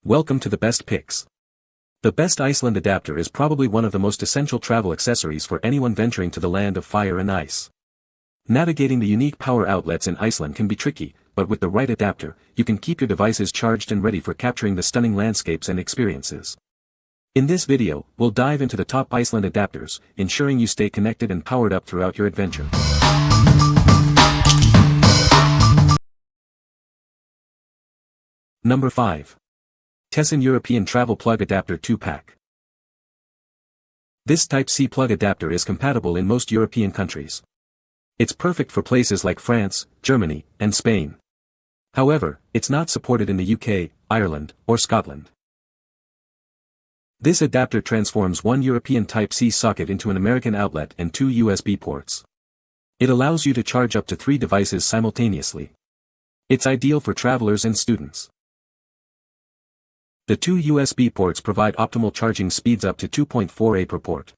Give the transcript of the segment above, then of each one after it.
Welcome to the Best Picks. The Best Iceland Adapter is probably one of the most essential travel accessories for anyone venturing to the land of fire and ice. Navigating the unique power outlets in Iceland can be tricky, but with the right adapter, you can keep your devices charged and ready for capturing the stunning landscapes and experiences. In this video, we'll dive into the top Iceland adapters, ensuring you stay connected and powered up throughout your adventure. Number 5. TESSAN European Travel Plug Adapter 2-Pack. This Type-C plug adapter is compatible in most European countries. It's perfect for places like France, Germany, and Spain. However, it's not supported in the UK, Ireland, or Scotland. This adapter transforms one European Type-C socket into an American outlet and two USB ports. It allows you to charge up to 3 devices simultaneously. It's ideal for travelers and students. The 2 USB ports provide optimal charging speeds up to 2.4A per port.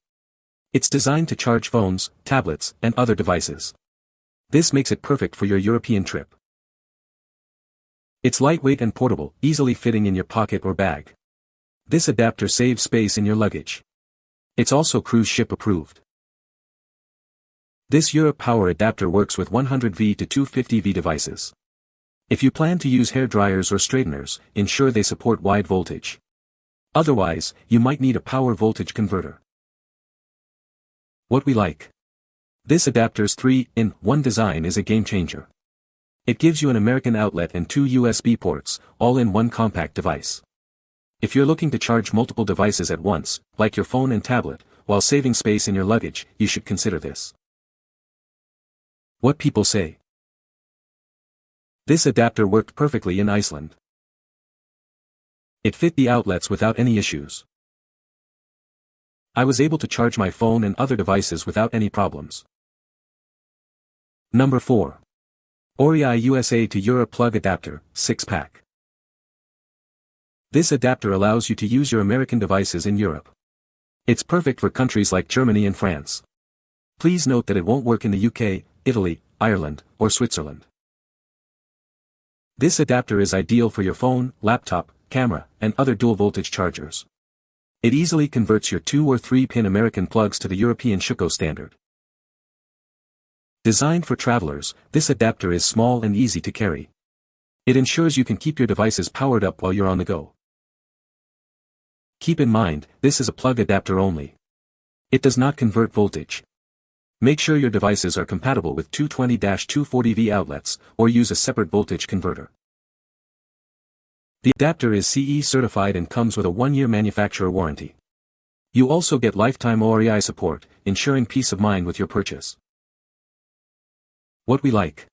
It's designed to charge phones, tablets, and other devices. This makes it perfect for your European trip. It's lightweight and portable, easily fitting in your pocket or bag. This adapter saves space in your luggage. It's also cruise ship approved. This Europe Power adapter works with 100V to 250V devices. If you plan to use hair dryers or straighteners, ensure they support wide voltage. Otherwise, you might need a power voltage converter. What we like. This adapter's 3-in-1 design is a game changer. It gives you an American outlet and 2 USB ports, all in one compact device. If you're looking to charge multiple devices at once, like your phone and tablet, while saving space in your luggage, you should consider this. What people say. This adapter worked perfectly in Iceland. It fit the outlets without any issues. I was able to charge my phone and other devices without any problems. Number 4. OREI USA to Europe Plug Adapter, 6-Pack. This adapter allows you to use your American devices in Europe. It's perfect for countries like Germany and France. Please note that it won't work in the UK, Italy, Ireland, or Switzerland. This adapter is ideal for your phone, laptop, camera, and other dual-voltage chargers. It easily converts your 2 or 3-pin American plugs to the European Shuko standard. Designed for travelers, this adapter is small and easy to carry. It ensures you can keep your devices powered up while you're on the go. Keep in mind, this is a plug adapter only. It does not convert voltage. Make sure your devices are compatible with 220-240V outlets, or use a separate voltage converter. The adapter is CE certified and comes with a 1-year manufacturer warranty. You also get lifetime OREI support, ensuring peace of mind with your purchase. What we like.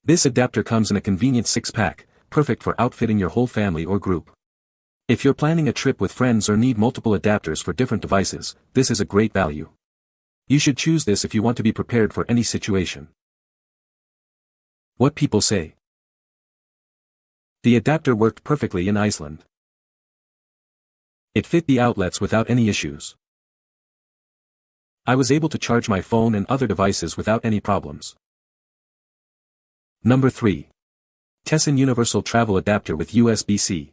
This adapter comes in a convenient 6-pack, perfect for outfitting your whole family or group. If you're planning a trip with friends or need multiple adapters for different devices, this is a great value. You should choose this if you want to be prepared for any situation. What people say. The adapter worked perfectly in Iceland. It fit the outlets without any issues. I was able to charge my phone and other devices without any problems. Number 3. TESSAN Universal Travel Adapter with USB-C.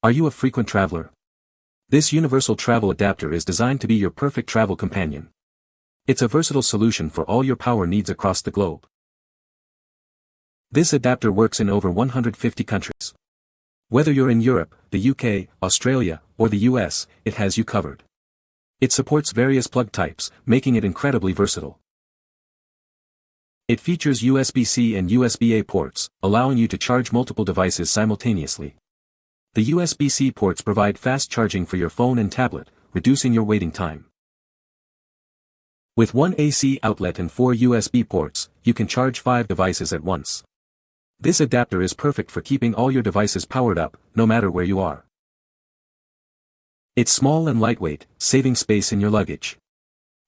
Are you a frequent traveler? This universal travel adapter is designed to be your perfect travel companion. It's a versatile solution for all your power needs across the globe. This adapter works in over 150 countries. Whether you're in Europe, the UK, Australia, or the US, it has you covered. It supports various plug types, making it incredibly versatile. It features USB-C and USB-A ports, allowing you to charge multiple devices simultaneously. The USB-C ports provide fast charging for your phone and tablet, reducing your waiting time. With 1 AC outlet and 4 USB ports, you can charge 5 devices at once. This adapter is perfect for keeping all your devices powered up, no matter where you are. It's small and lightweight, saving space in your luggage.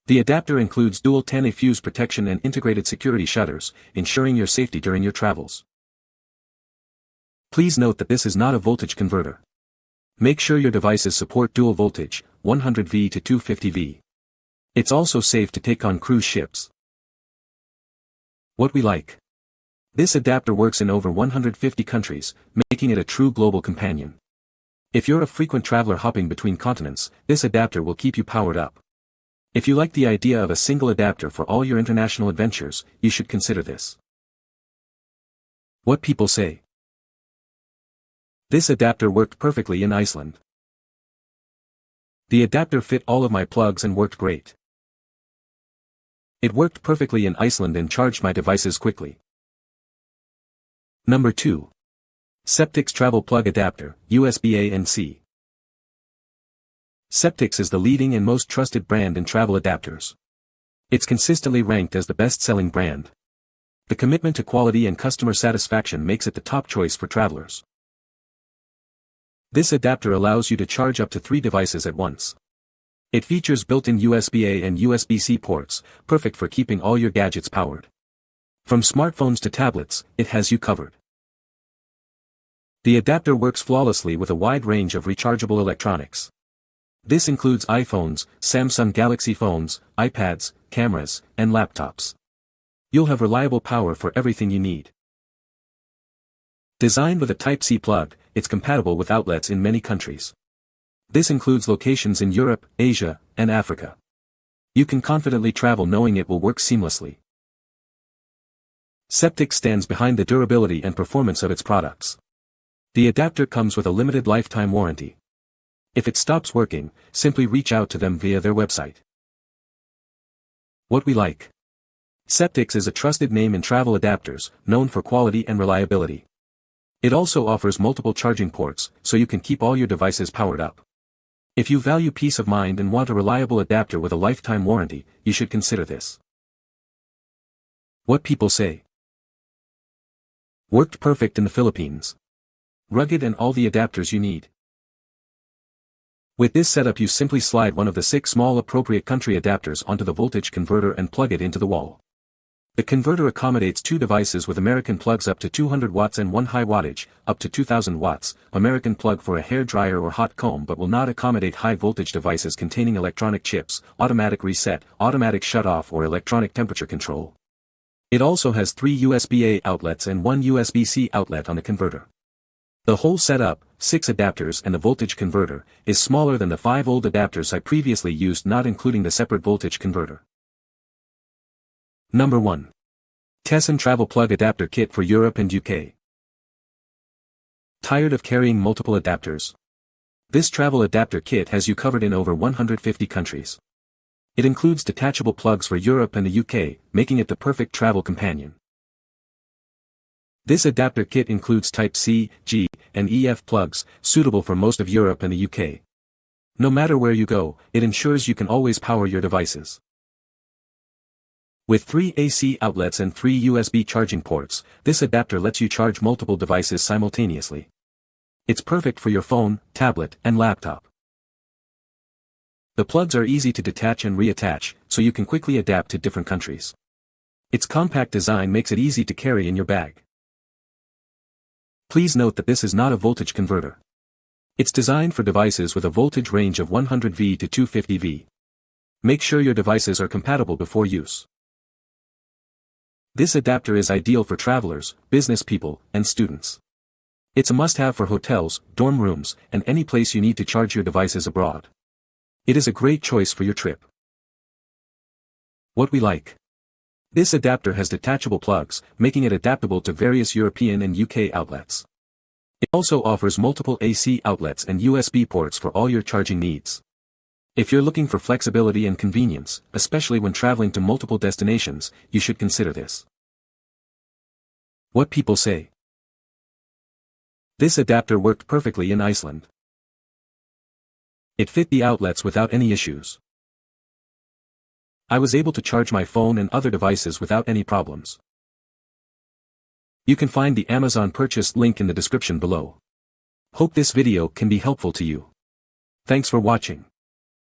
The adapter includes dual 10A fuse protection and integrated security shutters, ensuring your safety during your travels. Please note that this is not a voltage converter. Make sure your devices support dual voltage, 100V to 250V. It's also safe to take on cruise ships. What we like. This adapter works in over 150 countries, making it a true global companion. If you're a frequent traveler hopping between continents, this adapter will keep you powered up. If you like the idea of a single adapter for all your international adventures, you should consider this. What people say. This adapter worked perfectly in Iceland. The adapter fit all of my plugs and worked great. It worked perfectly in Iceland and charged my devices quickly. Number 2. Ceptics Travel Plug Adapter, USB-A and C. Ceptics is the leading and most trusted brand in travel adapters. It's consistently ranked as the best-selling brand. The commitment to quality and customer satisfaction makes it the top choice for travelers. This adapter allows you to charge up to 3 devices at once. It features built-in USB-A and USB-C ports, perfect for keeping all your gadgets powered. From smartphones to tablets, it has you covered. The adapter works flawlessly with a wide range of rechargeable electronics. This includes iPhones, Samsung Galaxy phones, iPads, cameras, and laptops. You'll have reliable power for everything you need. Designed with a Type-C plug, it's compatible with outlets in many countries. This includes locations in Europe, Asia, and Africa. You can confidently travel knowing it will work seamlessly. Ceptics stands behind the durability and performance of its products. The adapter comes with a limited lifetime warranty. If it stops working, simply reach out to them via their website. What we like. Ceptics is a trusted name in travel adapters, known for quality and reliability. It also offers multiple charging ports, so you can keep all your devices powered up. If you value peace of mind and want a reliable adapter with a lifetime warranty, you should consider this. What people say. Worked perfect in the Philippines. Rugged and all the adapters you need. With this setup you simply slide one of the 6 small appropriate country adapters onto the voltage converter and plug it into the wall. The converter accommodates 2 devices with American plugs up to 200 watts and 1 high wattage, up to 2000 watts, American plug for a hair dryer or hot comb but will not accommodate high voltage devices containing electronic chips, automatic reset, automatic shut-off or electronic temperature control. It also has 3 USB-A outlets and 1 USB-C outlet on the converter. The whole setup, 6 adapters and the voltage converter, is smaller than the 5 old adapters I previously used, not including the separate voltage converter. Number 1. TESSAN Travel Plug Adapter Kit for Europe and UK. Tired of carrying multiple adapters? This travel adapter kit has you covered in over 150 countries. It includes detachable plugs for Europe and the UK, making it the perfect travel companion. This adapter kit includes Type-C, G, and EF plugs, suitable for most of Europe and the UK. No matter where you go, it ensures you can always power your devices. With 3 AC outlets and 3 USB charging ports, this adapter lets you charge multiple devices simultaneously. It's perfect for your phone, tablet, and laptop. The plugs are easy to detach and reattach, so you can quickly adapt to different countries. Its compact design makes it easy to carry in your bag. Please note that this is not a voltage converter. It's designed for devices with a voltage range of 100V to 250V. Make sure your devices are compatible before use. This adapter is ideal for travelers, business people, and students. It's a must-have for hotels, dorm rooms, and any place you need to charge your devices abroad. It is a great choice for your trip. What we like. This adapter has detachable plugs, making it adaptable to various European and UK outlets. It also offers multiple AC outlets and USB ports for all your charging needs. If you're looking for flexibility and convenience, especially when traveling to multiple destinations, you should consider this. What people say. This adapter worked perfectly in Iceland. It fit the outlets without any issues. I was able to charge my phone and other devices without any problems. You can find the Amazon purchase link in the description below. Hope this video can be helpful to you. Thanks for watching.